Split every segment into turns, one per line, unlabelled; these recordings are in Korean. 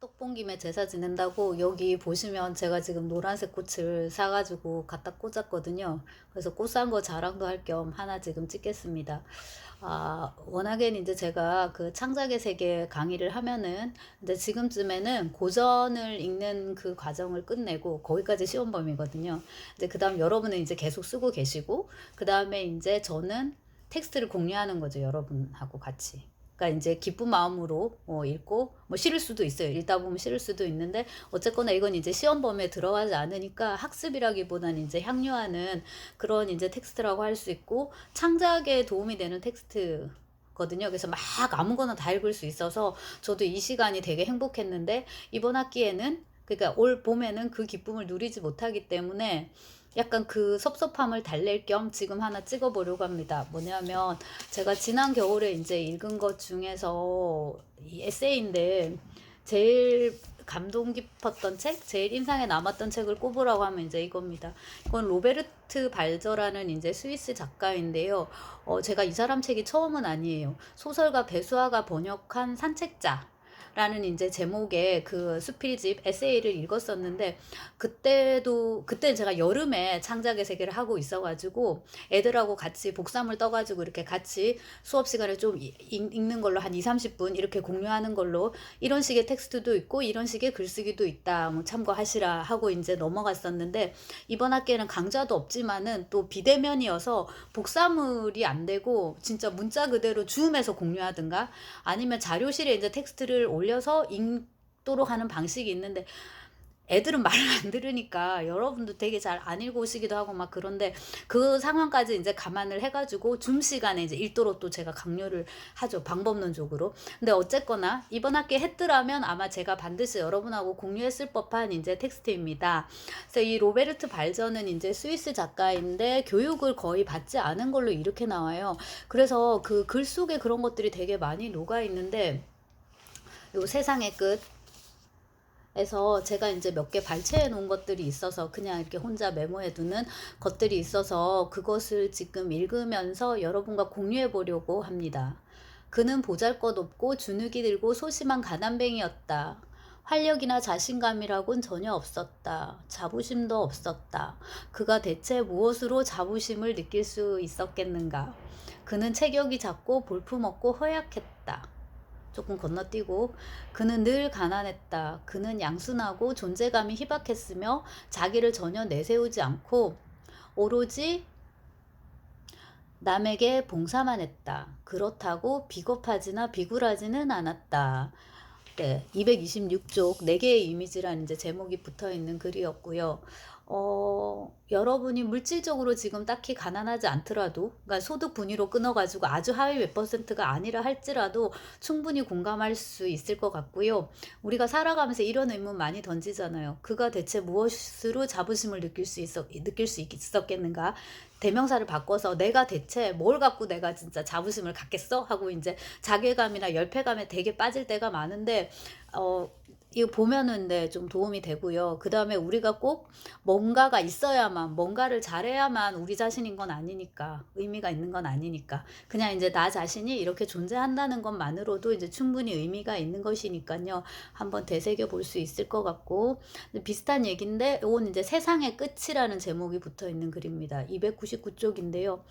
떡본 김에 제사 지낸다고 여기 보시면 제가 지금 노란색 꽃을 사가지고 갖다 꽂았거든요. 그래서 꽃 산 거 자랑도 할 겸 하나 지금 찍겠습니다. 워낙엔 이제 제가 그 창작의 세계 강의를 하면은 이제 지금쯤에는 고전을 읽는 그 과정을 끝내고 거기까지 시험 범위거든요. 이제 그 다음 여러분은 이제 계속 쓰고 계시고, 그 다음에 이제 저는 텍스트를 공유하는 거죠. 여러분하고 같이. 그러니까 이제 기쁜 마음으로 읽고 뭐 싫을 수도 있어요. 읽다 보면 싫을 수도 있는데 어쨌거나 이건 이제 시험 범위에 들어가지 않으니까 학습이라기보다는 이제 향유하는 그런 이제 텍스트라고 할 수 있고, 창작에 도움이 되는 텍스트 거든요. 그래서 막 아무거나 다 읽을 수 있어서 저도 이 시간이 되게 행복했는데, 이번 학기에는 그러니까 올 봄에는 그 기쁨을 누리지 못하기 때문에 약간 그 섭섭함을 달랠 겸 지금 하나 찍어보려고 합니다. 뭐냐면 제가 지난 겨울에 이제 읽은 것 중에서 이 에세이인데, 제일 감동 깊었던 책, 제일 인상에 남았던 책을 꼽으라고 하면 이제 이겁니다. 이건 로베르트 발저라는 이제 스위스 작가인데요. 제가 이 사람 책이 처음은 아니에요. 소설가 배수아가 번역한 산책자 라는 이제 제목의 그 수필집 에세이를 읽었었는데, 그때 제가 여름에 창작의 세계를 하고 있어가지고 애들하고 같이 복사물 떠가지고 이렇게 같이 수업 시간에 좀 읽는 걸로 한 2, 30분 이렇게 공유하는 걸로, 이런 식의 텍스트도 있고 이런 식의 글쓰기도 있다, 뭐 참고하시라 하고 이제 넘어갔었는데, 이번 학기에는 강좌도 없지만은 또 비대면이어서 복사물이 안 되고 진짜 문자 그대로 줌에서 공유하든가 아니면 자료실에 이제 텍스트를 올려서 읽도록 하는 방식이 있는데, 애들은 말을 안 들으니까 여러분도 되게 잘 안 읽으시기도 하고 막 그런데, 그 상황까지 이제 감안을 해가지고 줌 시간에 이제 읽도록 또 제가 강요를 하죠, 방법론적으로. 근데 어쨌거나 이번 학기에 했더라면 아마 제가 반드시 여러분하고 공유했을 법한 이제 텍스트입니다. 그래서 이 로베르트 발저는 이제 스위스 작가인데 교육을 거의 받지 않은 걸로 이렇게 나와요. 그래서 그 글 속에 그런 것들이 되게 많이 녹아 있는데, 요 세상의 끝에서 제가 이제 몇 개 발췌해 놓은 것들이 있어서 그냥 이렇게 혼자 메모해 두는 것들이 있어서 그것을 지금 읽으면서 여러분과 공유해 보려고 합니다. 그는 보잘것없고 주눅이 들고 소심한 가난뱅이였다. 활력이나 자신감이라곤 전혀 없었다. 자부심도 없었다. 그가 대체 무엇으로 자부심을 느낄 수 있었겠는가? 그는 체격이 작고 볼품없고 허약했다. 조금 건너뛰고, 그는 늘 가난했다. 그는 양순하고 존재감이 희박했으며 자기를 전혀 내세우지 않고 오로지 남에게 봉사만 했다. 그렇다고 비겁하지나 비굴하지는 않았다. 네, 226쪽 4개의 이미지라는 이제 제목이 붙어 있는 글이었고요. 여러분이 물질적으로 지금 딱히 가난하지 않더라도, 그러니까 소득 분위로 끊어가지고 아주 하위 몇 퍼센트가 아니라 할지라도 충분히 공감할 수 있을 것 같고요. 우리가 살아가면서 이런 의문 많이 던지잖아요. 그가 대체 무엇으로 자부심을 느낄 수 있었겠는가? 대명사를 바꿔서 내가 대체 뭘 갖고 내가 진짜 자부심을 갖겠어? 하고 이제 자괴감이나 열패감에 되게 빠질 때가 많은데, 이거 보면은 네, 좀 도움이 되고요. 그 다음에 우리가 꼭 뭔가가 있어야만, 뭔가를 잘해야만 우리 자신인 건 아니니까, 의미가 있는 건 아니니까, 그냥 이제 나 자신이 이렇게 존재한다는 것만으로도 이제 충분히 의미가 있는 것이니까요. 한번 되새겨 볼 수 있을 것 같고, 비슷한 얘기인데 이건 이제 세상의 끝이라는 제목이 붙어 있는 글입니다. 299쪽인데요.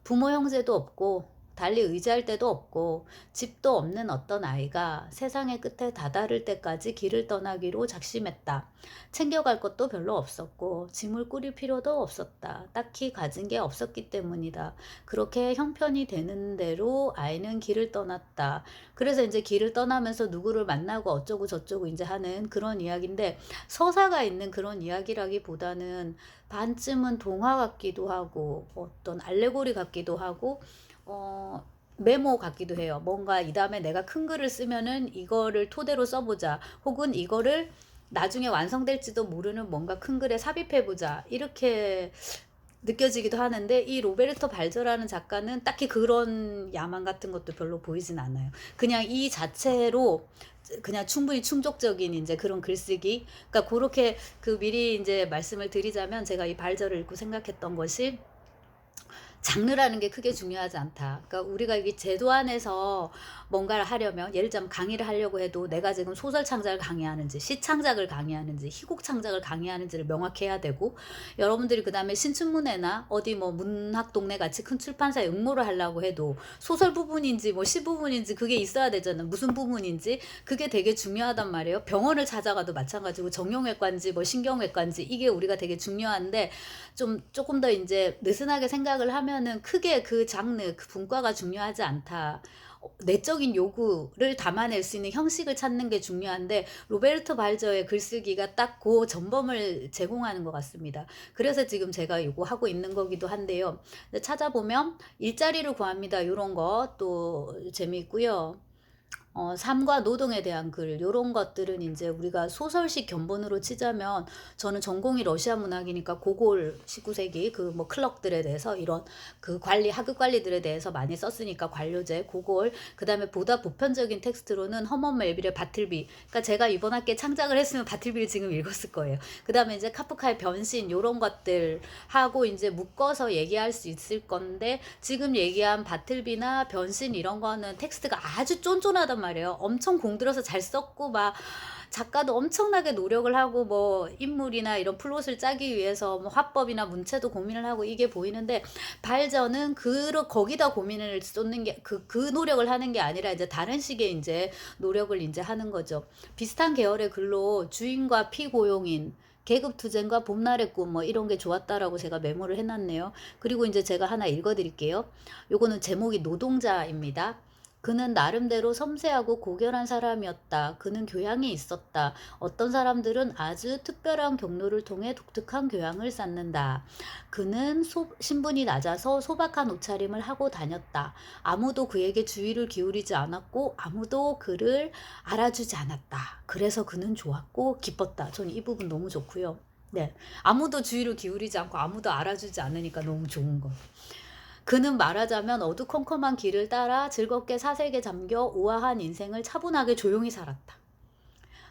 부모 형제도 없고 달리 의지할 데도 없고 집도 없는 어떤 아이가 세상의 끝에 다다를 때까지 길을 떠나기로 작심했다. 챙겨갈 것도 별로 없었고 짐을 꾸릴 필요도 없었다. 딱히 가진 게 없었기 때문이다. 그렇게 형편이 되는 대로 아이는 길을 떠났다. 그래서 이제 길을 떠나면서 누구를 만나고 어쩌고 저쩌고 이제 하는 그런 이야기인데, 서사가 있는 그런 이야기라기보다는 반쯤은 동화 같기도 하고 어떤 알레고리 같기도 하고 메모 같기도 해요. 뭔가 이 다음에 내가 큰 글을 쓰면은 이거를 토대로 써보자, 혹은 이거를 나중에 완성될지도 모르는 뭔가 큰 글에 삽입해보자, 이렇게 느껴지기도 하는데, 이 로베르토 발저라는 작가는 딱히 그런 야망 같은 것도 별로 보이진 않아요. 그냥 이 자체로 그냥 충분히 충족적인 이제 그런 글쓰기. 그러니까 그렇게 미리 이제 말씀을 드리자면, 제가 이 발저를 읽고 생각했던 것이, 장르라는 게 크게 중요하지 않다. 그러니까 우리가 이 제도 안에서 뭔가를 하려면 예를 들자면 강의를 하려고 해도 내가 지금 소설 창작을 강의하는지 시 창작을 강의하는지 희곡 창작을 강의하는지를 명확해야 되고, 여러분들이 그다음에 신춘문예나 어디 뭐 문학동네 같이 큰 출판사에 응모를 하려고 해도 소설 부분인지 뭐 시 부분인지 그게 있어야 되잖아. 무슨 부분인지 그게 되게 중요하단 말이에요. 병원을 찾아가도 마찬가지고 정형외과인지 뭐 신경외과인지 이게 우리가 되게 중요한데, 조금 더 이제 느슨하게 생각을 하면은 크게 그 장르, 그 분과가 중요하지 않다. 내적인 요구를 담아낼 수 있는 형식을 찾는 게 중요한데, 로베르토 발저의 글쓰기가 딱 그 전범을 제공하는 것 같습니다. 그래서 지금 제가 이거 하고 있는 거기도 한데요. 찾아보면 일자리를 구합니다. 이런 거 또 재미있고요. 삶과 노동에 대한 글, 요런 것들은 이제 우리가 소설식 견본으로 치자면, 저는 전공이 러시아 문학이니까 고골 19세기 그 뭐 클럭들에 대해서 이런 그 관리, 하급 관리들에 대해서 많이 썼으니까 관료제, 고골, 그 다음에 보다 보편적인 텍스트로는 허먼 멜빌의 바틀비, 그러니까 제가 이번 학기에 창작을 했으면 바틀비를 지금 읽었을 거예요. 그 다음에 이제 카프카의 변신, 요런 것들 하고 이제 묶어서 얘기할 수 있을 건데, 지금 얘기한 바틀비나 변신 이런 거는 텍스트가 아주 쫀쫀하단 말이에요. 엄청 공들여서 잘 썼고 막 작가도 엄청나게 노력을 하고 뭐 인물이나 이런 플롯을 짜기 위해서 뭐 화법이나 문체도 고민을 하고 이게 보이는데, 발전은 거기다 고민을 쏟는 게 그 노력을 하는 게 아니라 이제 다른 식의 이제 노력을 이제 하는 거죠. 비슷한 계열의 글로 주인과 피고용인, 계급투쟁과 봄날의 꿈 뭐 이런 게 좋았다라고 제가 메모를 해놨네요. 그리고 이제 제가 하나 읽어드릴게요. 요거는 제목이 노동자입니다. 그는 나름대로 섬세하고 고결한 사람이었다. 그는 교양이 있었다. 어떤 사람들은 아주 특별한 경로를 통해 독특한 교양을 쌓는다. 그는 신분이 낮아서 소박한 옷차림을 하고 다녔다. 아무도 그에게 주의를 기울이지 않았고 아무도 그를 알아주지 않았다. 그래서 그는 좋았고 기뻤다. 저는 이 부분 너무 좋고요. 네, 아무도 주의를 기울이지 않고 아무도 알아주지 않으니까 너무 좋은 거. 그는 말하자면 어두컴컴한 길을 따라 즐겁게 사색에 잠겨 우아한 인생을 차분하게 조용히 살았다.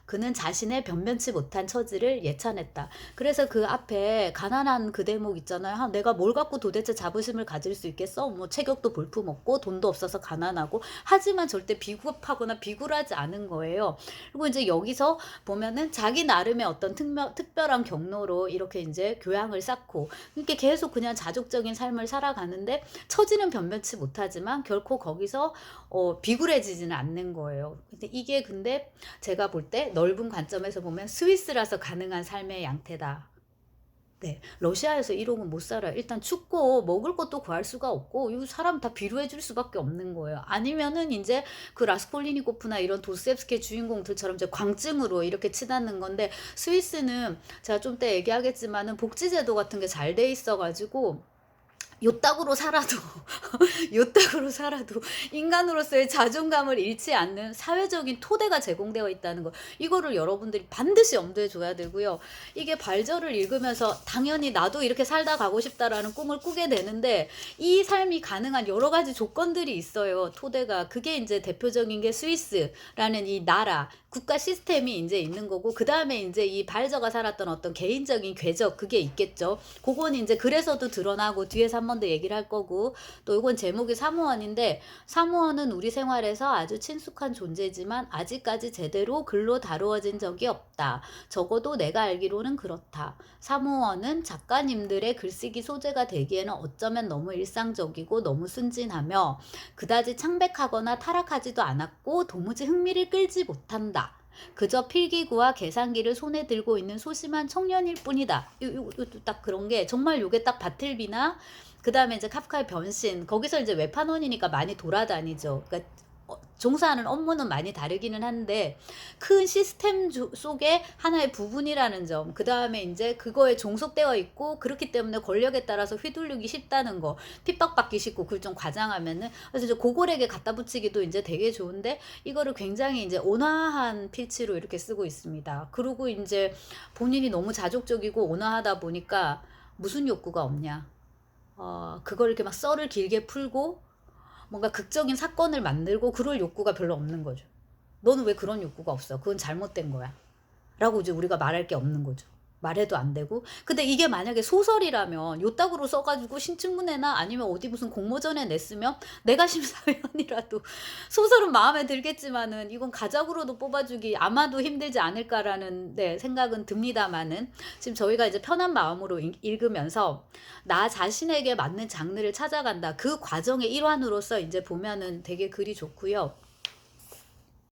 그는 자신의 변변치 못한 처지를 예찬했다. 그래서 그 앞에 가난한 그 대목 있잖아요. 내가 뭘 갖고 도대체 자부심을 가질 수 있겠어? 뭐 체격도 볼품없고 돈도 없어서 가난하고, 하지만 절대 비겁하거나 비굴하지 않은 거예요. 그리고 이제 여기서 보면은 자기 나름의 어떤 특별한 경로로 이렇게 이제 교양을 쌓고 이렇게 계속 그냥 자족적인 삶을 살아가는데, 처지는 변변치 못하지만 결코 거기서 비굴해지지는 않는 거예요. 근데 이게 근데 제가 볼 때 넓은 관점에서 보면 스위스라서 가능한 삶의 양태다. 네, 러시아에서 이러고 못 살아요. 일단 춥고 먹을 것도 구할 수가 없고 이 사람 다 비루해 줄 수밖에 없는 거예요. 아니면은 이제 그 라스콜리니코프나 이런 도스옙스키의 주인공들처럼 이제 광증으로 이렇게 치닫는 건데, 스위스는 제가 좀 때 얘기하겠지만은 복지제도 같은 게 잘 돼 있어가지고 요따구로 살아도 요따구로 살아도 인간으로서의 자존감을 잃지 않는 사회적인 토대가 제공되어 있다는 거, 이거를 여러분들이 반드시 염두에 둬야 되고요. 이게 발저를 읽으면서 당연히 나도 이렇게 살다 가고 싶다라는 꿈을 꾸게 되는데, 이 삶이 가능한 여러 가지 조건들이 있어요. 토대가. 그게 이제 대표적인 게 스위스라는 이 나라 국가 시스템이 이제 있는 거고, 그 다음에 이제 이 발저가 살았던 어떤 개인적인 궤적 그게 있겠죠. 그건 이제 그래서도 드러나고 뒤에서 한 번 더 얘기를 할 거고, 또 이건 제목이 사무원인데, 사무원은 우리 생활에서 아주 친숙한 존재지만 아직까지 제대로 글로 다루어진 적이 없다. 적어도 내가 알기로는 그렇다. 사무원은 작가님들의 글쓰기 소재가 되기에는 어쩌면 너무 일상적이고 너무 순진하며 그다지 창백하거나 타락하지도 않았고 도무지 흥미를 끌지 못한다. 그저 필기구와 계산기를 손에 들고 있는 소심한 청년일 뿐이다. 딱 그런 게 정말 요게 딱 바틀비나 그 다음에 이제 카프카의 변신, 거기서 이제 외판원이니까 많이 돌아다니죠. 그러니까 종사하는 업무는 많이 다르기는 한데 큰 시스템 속의 하나의 부분이라는 점, 그 다음에 이제 그거에 종속되어 있고 그렇기 때문에 권력에 따라서 휘둘리기 쉽다는 거, 핍박받기 쉽고 그걸 좀 과장하면은, 그래서 이제 고골에게 갖다 붙이기도 이제 되게 좋은데 이거를 굉장히 이제 온화한 필치로 이렇게 쓰고 있습니다. 그리고 이제 본인이 너무 자족적이고 온화하다 보니까 무슨 욕구가 없냐, 그걸 이렇게 막 썰을 길게 풀고 뭔가 극적인 사건을 만들고 그럴 욕구가 별로 없는 거죠. 너는 왜 그런 욕구가 없어? 그건 잘못된 거야. 라고 이제 우리가 말할 게 없는 거죠. 말해도 안 되고. 근데 이게 만약에 소설이라면 요따구로 써 가지고 신춘문예나 아니면 어디 무슨 공모전에 냈으면 내가 심사위원이라도 소설은 마음에 들겠지만은 이건 가작으로도 뽑아 주기 아마도 힘들지 않을까라는 네 생각은 듭니다마는 지금 저희가 이제 편한 마음으로 읽으면서 나 자신에게 맞는 장르를 찾아간다. 그 과정의 일환으로서 인제 보면은 되게 글이 좋고요.